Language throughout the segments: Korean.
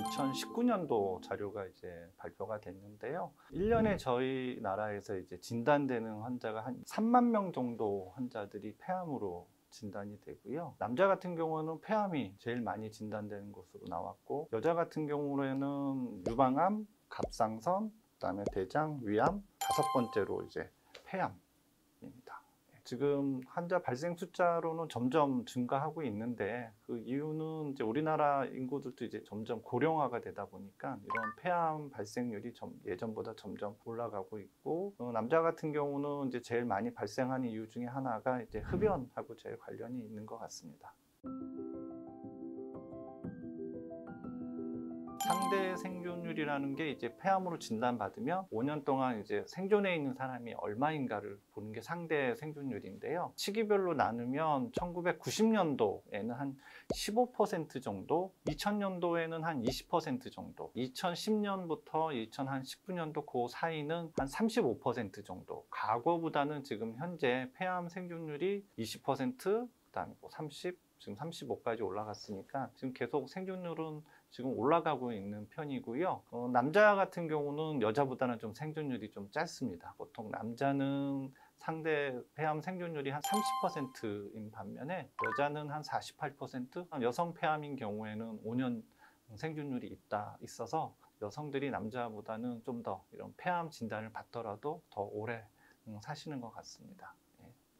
2019년도 자료가 이제 발표가 됐는데요. 1년에 저희 나라에서 이제 진단되는 환자가 한 3만 명 정도 환자들이 폐암으로 진단이 되고요. 남자 같은 경우는 폐암이 제일 많이 진단되는 것으로 나왔고, 여자 같은 경우에는 유방암, 갑상선, 그다음에 대장, 위암, 다섯 번째로 이제 폐암입니다. 지금 환자 발생 숫자로는 점점 증가하고 있는데, 그 이유는 이제 우리나라 인구들도 이제 점점 고령화가 되다 보니까 이런 폐암 발생률이 예전보다 점점 올라가고 있고, 남자 같은 경우는 이제 제일 많이 발생하는 이유 중에 하나가 이제 흡연하고 제일 관련이 있는 것 같습니다. 상대 생존율이라는 게 이제 폐암으로 진단받으면 5년 동안 이제 생존해 있는 사람이 얼마인가를 보는 게 상대 생존율인데요. 시기별로 나누면 1990년도에는 한 15% 정도, 2000년도에는 한 20% 정도, 2010년부터 2019년도 그 사이는 한 35% 정도. 과거보다는 지금 현재 폐암 생존율이 20%, 그다음에 30, 지금 35까지 올라갔으니까 지금 계속 생존율은 지금 올라가고 있는 편이고요. 남자 같은 경우는 여자보다는 좀 생존율이 좀 짧습니다. 보통 남자는 상대 폐암 생존율이 한 30%인 반면에 여자는 한 48%, 여성 폐암인 경우에는 5년 생존율이 있어서 여성들이 남자보다는 좀 더 이런 폐암 진단을 받더라도 더 오래 사시는 것 같습니다.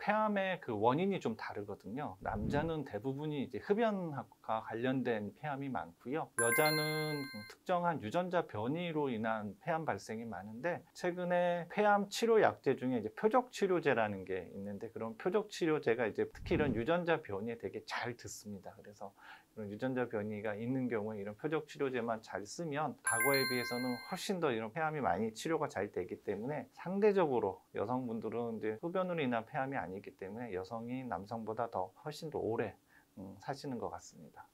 폐암의 그 원인이 좀 다르거든요. 남자는 대부분이 이제 흡연과 관련된 폐암이 많고요. 여자는 특정한 유전자 변이로 인한 폐암 발생이 많은데, 최근에 폐암 치료 약제 중에 이제 표적 치료제라는 게 있는데, 그런 표적 치료제가 이제 특히 이런 유전자 변이에 되게 잘 듣습니다. 그래서 이런 유전자 변이가 있는 경우에 이런 표적 치료제만 잘 쓰면 과거에 비해서는 훨씬 더 이런 폐암이 많이 치료가 잘 되기 때문에, 상대적으로 여성분들은 이제 흡연으로 인한 폐암이 아니기 때문에 여성이 남성보다 더 훨씬 더 오래 사시는 것 같습니다.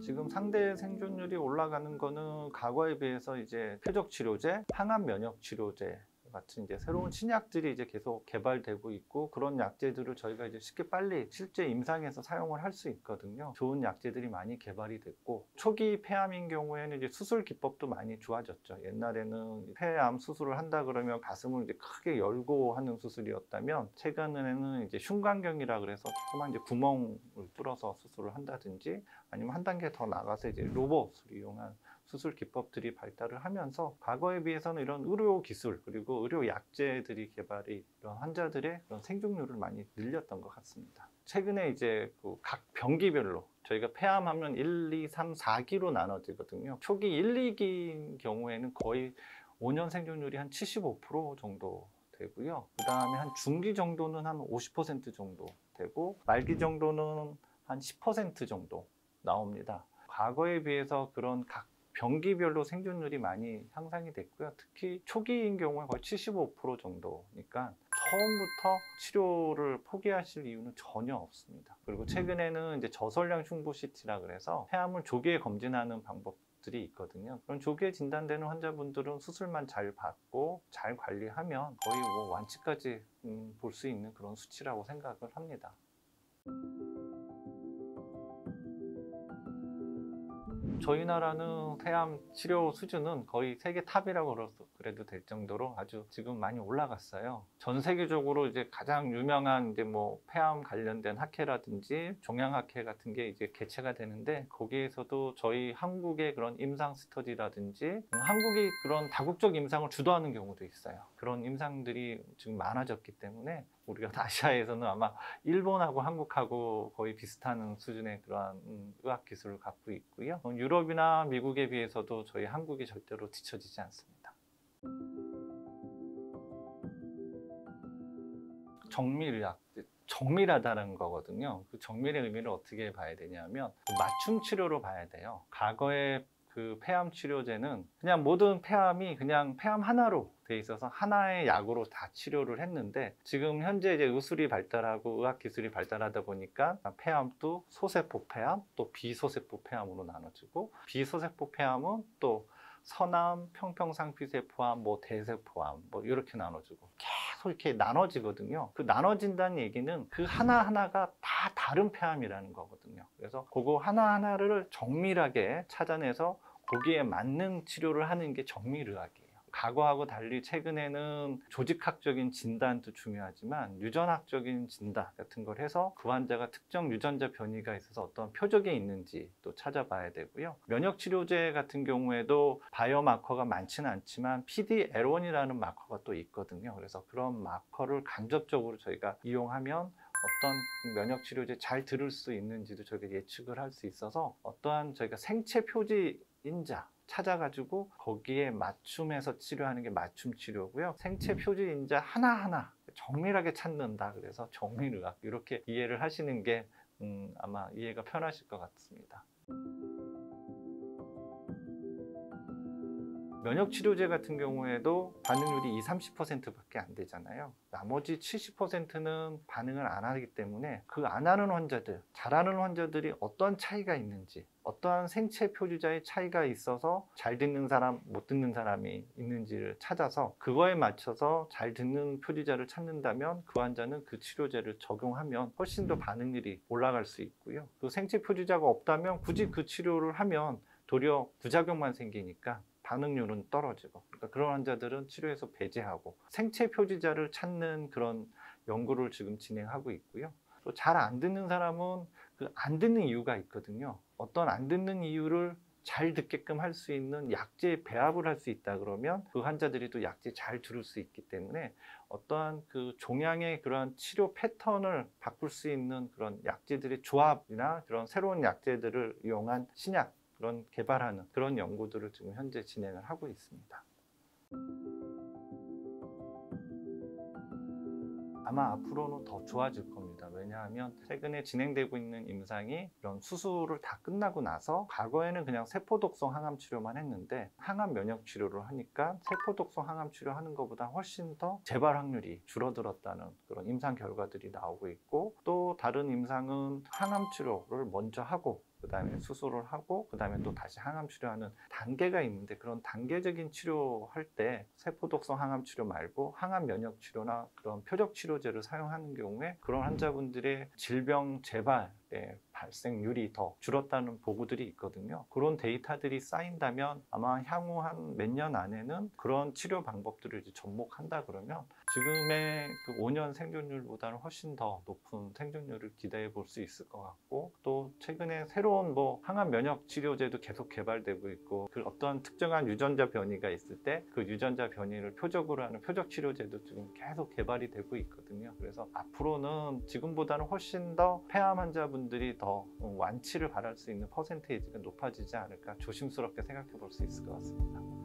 지금 상대 생존율이 올라가는 거는 과거에 비해서 이제 표적 치료제, 항암 면역 치료제 같은 이제 새로운 신약들이 이제 계속 개발되고 있고, 그런 약제들을 저희가 이제 쉽게 빨리 실제 임상에서 사용을 할 수 있거든요. 좋은 약제들이 많이 개발이 됐고, 초기 폐암인 경우에는 이제 수술 기법도 많이 좋아졌죠. 옛날에는 폐암 수술을 한다 그러면 가슴을 이제 크게 열고 하는 수술이었다면, 최근에는 이제 흉곽경이라 그래서 조그만 이제 구멍을 뚫어서 수술을 한다든지, 아니면 한 단계 더 나가서 이제 로봇을 이용한 수술 기법들이 발달을 하면서 과거에 비해서는 이런 의료 기술 그리고 의료 약제들이 개발이 이런 환자들의 그런 생존율을 많이 늘렸던 것 같습니다. 최근에 이제 그 각 병기별로 저희가 폐암하면 1, 2, 3, 4기로 나눠지거든요. 초기 1, 2기인 경우에는 거의 5년 생존율이 한 75% 정도 되고요. 그 다음에 한 중기 정도는 한 50% 정도 되고, 말기 정도는 한 10% 정도 나옵니다. 과거에 비해서 그런 각 병기별로 생존율이 많이 향상이 됐고요. 특히 초기인 경우에 거의 75% 정도니까 처음부터 치료를 포기하실 이유는 전혀 없습니다. 그리고 최근에는 이제 저설량 흉부 CT라 그래서 폐암을 조기에 검진하는 방법들이 있거든요. 그럼 조기에 진단되는 환자분들은 수술만 잘 받고 잘 관리하면 거의 뭐 완치까지 볼 수 있는 그런 수치라고 생각을 합니다. 저희 나라는 폐암 치료 수준은 거의 세계 탑이라고 그래도 될 정도로 아주 지금 많이 올라갔어요. 전 세계적으로 이제 가장 유명한 이제 뭐 폐암 관련된 학회라든지 종양학회 같은 게 이제 개최가 되는데, 거기에서도 저희 한국의 그런 임상 스터디라든지 한국이 그런 다국적 임상을 주도하는 경우도 있어요. 그런 임상들이 지금 많아졌기 때문에 우리가 아시아에서는 아마 일본하고 한국하고 거의 비슷한 수준의 그러한 의학 기술을 갖고 있고요. 유럽이나 미국에 비해서도 저희 한국이 절대로 뒤처지지 않습니다. 정밀의학, 정밀하다는 거거든요. 그 정밀의 의미를 어떻게 봐야 되냐면 맞춤 치료로 봐야 돼요. 과거에 그 폐암 치료제는 그냥 모든 폐암이 그냥 폐암 하나로 돼 있어서 하나의 약으로 다 치료를 했는데, 지금 현재 이제 의술이 발달하고 의학 기술이 발달하다 보니까 폐암도 소세포 폐암, 또 비소세포 폐암으로 나눠지고, 비소세포 폐암은 또 선암, 평평상피세포암, 뭐 대세포암, 뭐 이렇게 나눠지고, 계속 이렇게 나눠지거든요. 그 나눠진다는 얘기는 그 하나하나가 다 다른 폐암이라는 거거든요. 그래서 그거 하나하나를 정밀하게 찾아내서 거기에 맞는 치료를 하는 게 정밀의학이에요. 과거하고 달리 최근에는 조직학적인 진단도 중요하지만 유전학적인 진단 같은 걸 해서 그 환자가 특정 유전자 변이가 있어서 어떤 표적이 있는지 또 찾아봐야 되고요. 면역치료제 같은 경우에도 바이오마커가 많지는 않지만 PD-L1이라는 마커가 또 있거든요. 그래서 그런 마커를 간접적으로 저희가 이용하면 어떤 면역치료제 잘 들을 수 있는지도 저희가 예측을 할 수 있어서 어떠한 저희가 생체 표지 인자 찾아가지고 거기에 맞춤해서 치료하는 게 맞춤 치료고요. 생체 표지 인자 하나하나 정밀하게 찾는다. 그래서 정밀의학 이렇게 이해를 하시는 게 아마 이해가 편하실 것 같습니다. 면역치료제 같은 경우에도 반응률이 20-30%밖에 안 되잖아요. 나머지 70%는 반응을 안 하기 때문에 그 안 하는 환자들, 잘하는 환자들이 어떤 차이가 있는지, 어떠한 생체 표지자의 차이가 있어서 잘 듣는 사람, 못 듣는 사람이 있는지를 찾아서 그거에 맞춰서 잘 듣는 표지자를 찾는다면 그 환자는 그 치료제를 적용하면 훨씬 더 반응률이 올라갈 수 있고요. 그 생체 표지자가 없다면 굳이 그 치료를 하면 도리어 부작용만 생기니까 반응률은 떨어지고, 그러니까 그런 환자들은 치료에서 배제하고 생체 표지자를 찾는 그런 연구를 지금 진행하고 있고요. 또 잘 안 듣는 사람은 그 안 듣는 이유가 있거든요. 어떤 안 듣는 이유를 잘 듣게끔 할 수 있는 약제 배합을 할 수 있다 그러면 그 환자들이 또 약제 잘 들을 수 있기 때문에 어떠한 그 종양의 그런 치료 패턴을 바꿀 수 있는 그런 약제들의 조합이나 그런 새로운 약제들을 이용한 신약 그런 개발하는 그런 연구들을 지금 현재 진행을 하고 있습니다. 아마 앞으로는 더 좋아질 겁니다. 왜냐하면 최근에 진행되고 있는 임상이 이런 수술을 다 끝나고 나서 과거에는 그냥 세포독성 항암 치료만 했는데 항암 면역 치료를 하니까 세포독성 항암 치료하는 것보다 훨씬 더 재발 확률이 줄어들었다는 그런 임상 결과들이 나오고 있고, 또 다른 임상은 항암 치료를 먼저 하고 그 다음에 수술을 하고 그 다음에 또 다시 항암 치료하는 단계가 있는데, 그런 단계적인 치료할 때 세포독성 항암 치료 말고 항암 면역 치료나 그런 표적 치료제를 사용하는 경우에 그런 환자분들의 질병 재발의 발생률이 더 줄었다는 보고들이 있거든요. 그런 데이터들이 쌓인다면 아마 향후 한 몇 년 안에는 그런 치료 방법들을 이제 접목한다 그러면 지금의 그 5년 생존율보다는 훨씬 더 높은 생존율을 기대해 볼 수 있을 것 같고, 또 최근에 새로운 항암 면역 치료제도 계속 개발되고 있고, 그 어떤 특정한 유전자 변이가 있을 때 그 유전자 변이를 표적으로 하는 표적 치료제도 지금 계속 개발이 되고 있거든요. 그래서 앞으로는 지금보다는 훨씬 더 폐암 환자분들이 더 완치를 바랄 수 있는 퍼센테이지가 높아지지 않을까 조심스럽게 생각해 볼 수 있을 것 같습니다.